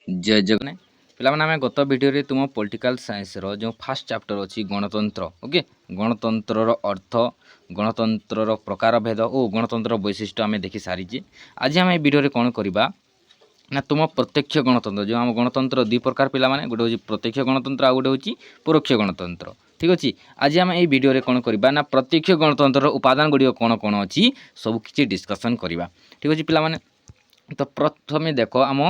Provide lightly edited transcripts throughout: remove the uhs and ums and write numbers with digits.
जय जगन्नाथ पिलाମାନେ ଆମେ ଗତ ଭିଡ଼ିଓରେ ତୁମ ପଲିଟିକାଲ ସାଇନ୍ସର ଯେଉଁ ଫାର୍ଷ୍ଟ ଚାପ୍ଟର ଅଛି ଗଣତନ୍ତ୍ର ଓକେ ଗଣତନ୍ତ୍ରର ଅର୍ଥ ଗଣତନ୍ତ୍ରର ପ୍ରକାରଭେଦ ଓ ଗଣତନ୍ତ୍ର ବୈଶିଷ୍ଟ୍ୟ ଆମେ ଦେଖି ସାରିଛେ। ଆଜି ଆମେ ଏ ଭିଡ଼ିଓରେ କ'ଣ କରିବା ନା ତୁମ ପ୍ରତ୍ୟକ୍ଷ ଗଣତନ୍ତ୍ର ଯେଉଁ ଆମ ଗଣତନ୍ତ୍ର ଦୁଇ ପ୍ରକାର ପିଲାମାନେ ଗୋଟେ ହେଉଛି ପ୍ରତ୍ୟକ୍ଷ ଗଣତନ୍ତ୍ର ଆଉ ଗୋଟେ ହେଉଛି ପରୋକ୍ଷ ଗଣତନ୍ତ୍ର। ଠିକ୍ ଅଛି, ଆଜି ଆମେ এই ଭିଡ଼ିଓରେ କ'ଣ କରିବା ନା ପ୍ରତ୍ୟକ୍ଷ ଗଣତନ୍ତ୍ରର ଉପାଦାନ ଗୁଡ଼ିକ କ'ଣ କ'ଣ ଅଛି ସବୁ କିଛି ଡିସ୍କସନ୍ କରିବା। ଠିକ୍ ଅଛି ପିଲାମାନେ, ତ ପ୍ରଥମେ ଦେଖ ଆମ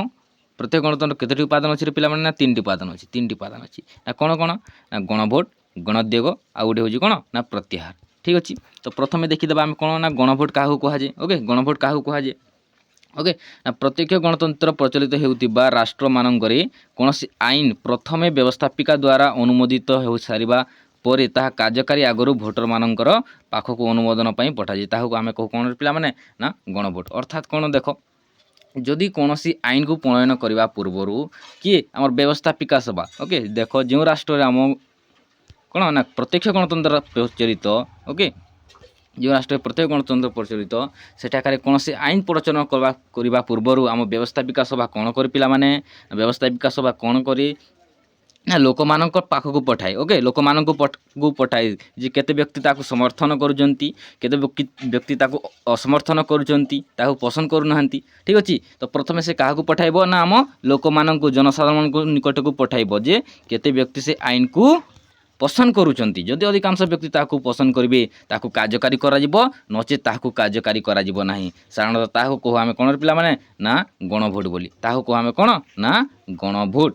प्रत्येक गणतंत्र केतोटी उपादान अच्छी पे ना तीन उपादान अच्छी ना कौन कौन ना गणभोट गणोद्योग आउ गोटे हूँ कौन ना प्रत्याहार। ठीक अच्छे, तो प्रथम देखीदे आम कौन ना गणभोट क्या कहुए ओके गणभोट क्या कहुए ओके ना प्रत्यक्ष गणतंत्र प्रचलित होउतिबा राष्ट्र मानकरे कौन आईन प्रथमे व्यवस्थापिका द्वारा अनुमोदित हो सारिबा परे ताहा कार्यकारी आगरू भोटर मानकर पाखक अनुमोदन पठा जाए ताकू आम कहू कौन पिला माने ना गणभोट। अर्थात कौन देख जदि कौन आईन को प्रणयन करने पूर्वर किए आम व्यवस्थापिका सभा ओके देख जो राष्ट्र आम कौन ना प्रत्यक्ष गणतंत्र प्रचलित ओके जो राष्ट्र प्रत्यक्ष गणतंत्र प्रचलित सेठाकार कौन आईन प्रचलन करने पूर्वर आम व्यवस्थापिका सभा कौन कर पिला माने व्यवस्थापिका सभा कौन करे ना लोक मान पाखक पठाए ओके लोक मान को पठाए जे केते व्यक्ति ताकू समर्थन करुचंती केते व्यक्ति ताकू असमर्थन करुचंती ताकू पसंद करूना। ठीक अच्छे, तो प्रथम से क्या पठाइब ना आम लोक मान जनसाधारण को निकट को पठाइब जे केते व्यक्ति से आईन को पसंद करुचंती जदि अधिकांश व्यक्ति ताकू पसंद करेंगे ताकू कार्यकारी करा नचे ताकू कार्यकारी करा नाही साधारणतः ताकू कहू आम कौन पिला माने ना गणभोट बोली ताकू कहू आम कौन ना गणभोट।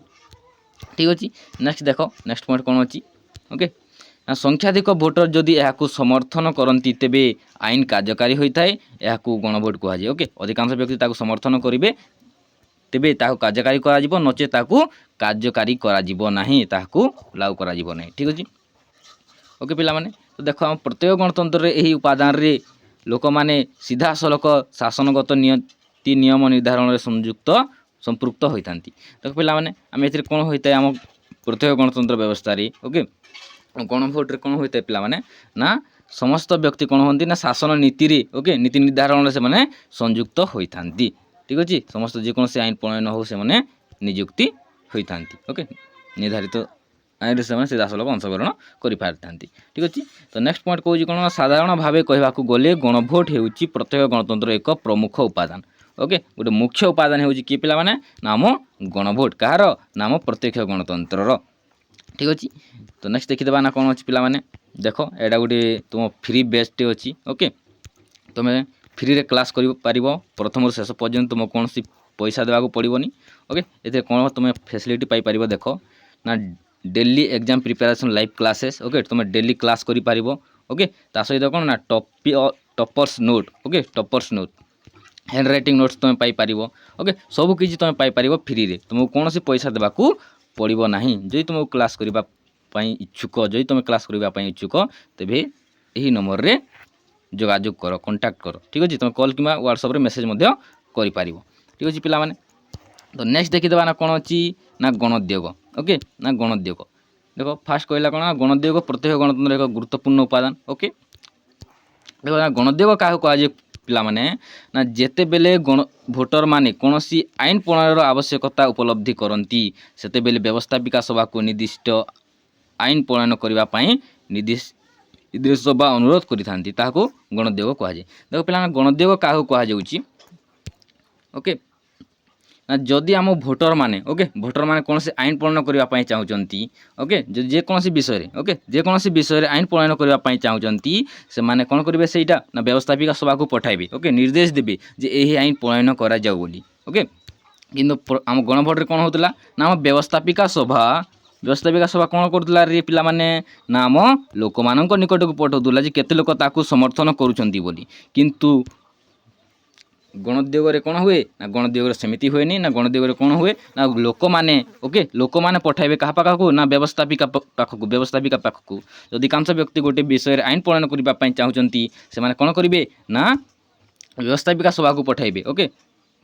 ठीक अच्छे, नेक्स्ट देख नेक्स्ट पॉइंट कौन अच्छी ओके ना संख्याधिक भोटर जदि यह समर्थन करती तेबे आईन कार्यकारी होता है यह गणभोट कहुए ओके अधिकांश व्यक्ति ताकू समर्थन करेंगे तेबे ताकू कार्यकारी करा नचे ताकू कार्यकारी करा नाही ताकू लागू करा नाही। ठीक अच्छे ओके पिला माने, तो देख हम प्रत्येक गणतंत्र यही उपादान रे लोक माने सीधा सलख शासनगत नीति नियम निर्धारण संयुक्त संपृक्त होता। तो पिला माने आम ए कौन होता है आम प्रत्येक गणतंत्र व्यवस्था रे ओके गणभोट रे कौन होता है पिला माने ना समस्त व्यक्ति कौन होती ना शासन नीति रे ओके नीति निर्धारण से माने संयुक्त होता। ठीक अच्छे, समस्त जेकोसी आईन प्रणयन हो से माने नियुक्ति होता ओके निर्धारित आईन से सीधासलख अंशग्रहण कर पारि। ठीक अच्छे, तो नेक्स्ट पॉइंट कौन कौन साधारण भाव कहवा गले गणभोट हो प्रत्येक गणतंत्र एक प्रमुख उपादान ओके गोटे मुख्य उपादान हो कि पिला माने नाम गणभोट कहार नाम प्रत्यक्ष गणतंत्र। ठीक अच्छे, तो नेक्स्ट देखीदे ना कौन अच्छी पिला माने देख एटा गोटे तुम फ्री बेस्ट अच्छी ओके तुम्हें फ्री रे क्लास कर प्रथम शेष पर्यंत तुम कौन पैसा देवाक पड़ोनी ओके ये कौन तुम फैसिलिटी पाई पार देख ना daily exam preparation live classes okay तुम डेली क्लास कर पार ओके ता सहित कौन ना toppers note okay toppers note hand writing notes तुम पाइपर ओके सब किसी तुम पाइपर फ्री रे तुमको कौन पैसा देवाक पड़ो ना जदि तुमको क्लास करने इच्छुक जदि तुम क्लास करने इच्छुक तेबे यही नंबर रे जोगाजोग कर कांटेक्ट कर। ठीक अच्छे, तुम कॉल कि व्हाट्सएप मेसेज कर पार। ठीक अच्छे पिला माने, तो नेक्स्ट देखीदे ना कौन अच्छी ना गणोद्योग ओके ना गणोद्योग देख फास्ट कहला कौन गणोद्योग प्रत्येक गणतंत्र एक गुरुत्वपूर्ण उपादान ओके देख ना गणोद्योग क्या कहुए पिला माने ना जेते बेले भोटर माने कौन आईन प्रणयन आवश्यकता उपलब्धि करती सेते बेले व्यवस्थापिका सभा को निर्दिष्ट आईन प्रणयन करने निर्देश सभा अनुरोध करिथांती ताको गणोद्योग कहुए। देख पिला गणोद्योग क्या कहुए ओके ना जदि आम भोटर माने ओके भोटर माने कौन से आईन प्रणयन करने चाहती ओके जेकोसी विषय ओके जेकोसी विषय आईन प्रणयन करने चाहती से माने कौन करेंगे सहीटा ना व्यवस्थापिका सभा को पठाइबे ओके निर्देश देवे जे यही आईन प्रणयन करा जाऊ बोली ओके किंतु आम गणभोट रे कौन होता ना आम व्यवस्थापिका सभा कौन करुला रे पिला माने ना आम लोक मान निकट को पठाऊला जे केते लोक ताकू समर्थन करुचंती बोली किंतु गणोद्योग कौन हुए ना गणोद्योग सेमती हुए ना गणोद्योग कौन हुए ना लोक माने ओके लोक माने पठाइबे कहा पाखक ना व्यवस्थापिका पाखक अधिकांश व्यक्ति गोटे विषय आईन प्रणयन करने चाहती से माने कौन करेंगे ना व्यवस्थापिका सभा को पठाइबे ओके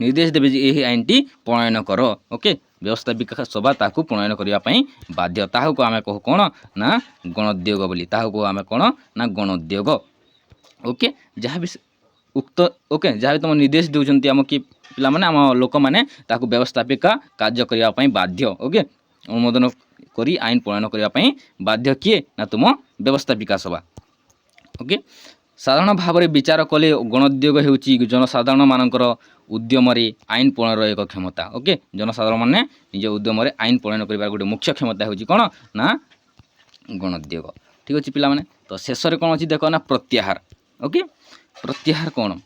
निर्देश देवे यही आईन टी प्रणयन कर ओके व्यवस्थापिका सभा ताकू प्रणयन करने बाध्य ताकू आम कहू कौन ना गणोद्योग बोली ताकू आम कौन ना गणोद्योग ओके जहाँ भी उक्त ओके जहाँ भी तुम निर्देश दूसरी आम कि पिलामाने आम लोक मैंने व्यवस्थापिका कार्य करने बाध्य ओके अनुमोदन करी आईन प्रणयन करने बाध्य किए ना तुम व्यवस्थापिका सभा ओके साधारण भाव में विचार कले गणोद्योग होउची जनसाधारण मानकर उद्यम आईन प्रणयन एक क्षमता ओके जनसाधारण माने निज उद्यम आईन प्रणयन कर गोटे मुख्य क्षमता होउची कौन ना गणोद्योग ठीक अच्छे पिला माने तो शेष में कौन अच्छी देख ना प्रत्याहार ओके प्रत्याहार कौन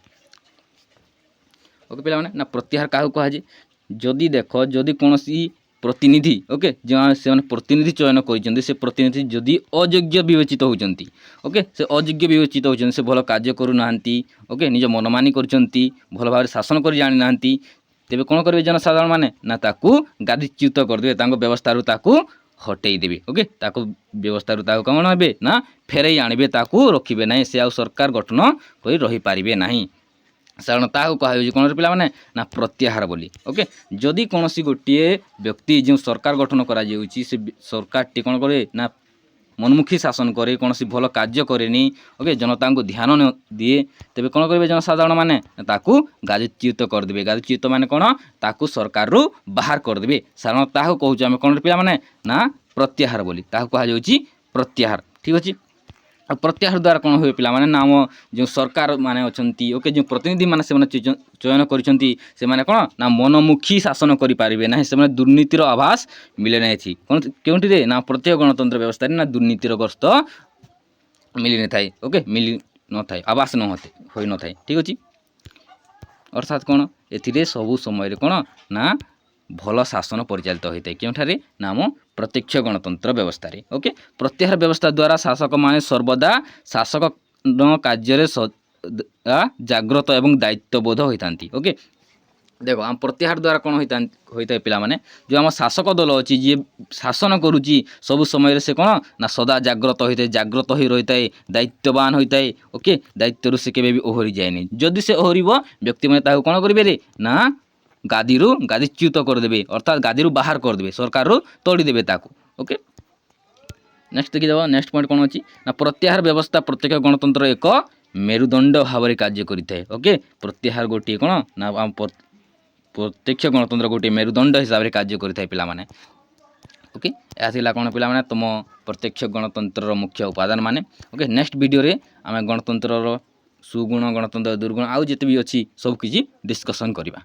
ओके पिला माने ना प्रत्याहार क्या कहुए जदि देख जदि कौन प्रतिनिधि ओके जो से प्रतिनिधि चयन कर प्रतिनिधि जदि अयोग्य विवेचित होती ओके से अयोग्य विवेचित होती से भल कार्य करूना ओके निज मनमानी कर भल भाव शासन कर जानी ना तेरे कौन करेंगे जनसाधारण माने ना ताकू गादीच्युत करदे व्यवस्था हटई देवे ओके ताकू व्यवस्था कौन हे ना फेरई आणवे ताकू रखिए ना से आ सरकार गठन कर रही पारे ना साधारण ताकू कहुच्छे कौन पिला माने ना प्रत्याहार बोली ओके जदि कौन गोटे व्यक्ति जो सरकार गठन करा से सरकार टी कौन करे ना मनमुखी शासन करे कौन भल कार्य कैनि ओके जनता को ध्यान न दिए तेरे कौन करेंगे जनसाधारण मैंने ताकू गादीच्युत करदे गादीच्युत माने कौन ताकू सरकार रू बाहर करदे साधारण ताकू कहूँ आम कौन पिला माने ना प्रत्याहार बोली ताकू कहुच्छी प्रत्याहार ठीक अच्छे प्रत्याहार द्वारा कौन हुए पिला माने नाम जो सरकार माने अच्छी ओके जो प्रतिनिधि माने से चयन कर कौन ना मनमुखी शासन करें ना से दुर्नीतिर आभास मिले ना कौन क्योंठि ना प्रत्येक गणतंत्र व्यवस्था ना दुर्नीतिर ग्रस्त मिली न थाए ओके मिली न थाए आभास न होते हो न थाए ठीक अच्छे अर्थात कौन ए सबु समय कौन ना भल शासन परिचालित होता है क्योंठारे नाम प्रत्यक्ष गणतंत्र व्यवस्था रे ओके प्रत्याहार व्यवस्था द्वारा शासक माने सर्वदा शासक कार्य जाग्रत एवं दायित्वबोध होता ओके देखो आम प्रत्याहार द्वारा कौन होता है पिला माने जो आम शासक दल अच्छी जी शासन करुच्ची सब समय से कौन ना सदा जाग्रत होता है जाग्रत हो रही है दायित्ववान होता है ओके दायित्व से केबे भी ओहरी जाए जदि से ओहर व्यक्ति मैंने कौन करेंगे ना गादीच्युत करदे अर्थात गादी बाहर करदे सरकार तोड़ीदे ओके नेक्स्ट देखीदेव नेक्स्ट पॉइंट कौन अच्छी ना प्रत्याहार व्यवस्था प्रत्येक गणतंत्र एक मेरुदंड भाव में कार्य करें ओके प्रत्याहार गोटे कौन ना प्रत्यक्ष गणतंत्र गोटे मेरुदंड हिसाब से कार्य करें पिला माने ओके यह कौन पिला माने तुम प्रत्यक्ष गणतंत्र मुख्य उपादान माने ओके नेक्स्ट वीडियो रे आम गणतंत्र सुगुण गणतंत्र दुर्गुण आउ जिते भी अच्छी सब किसी डिस्कसन करवा।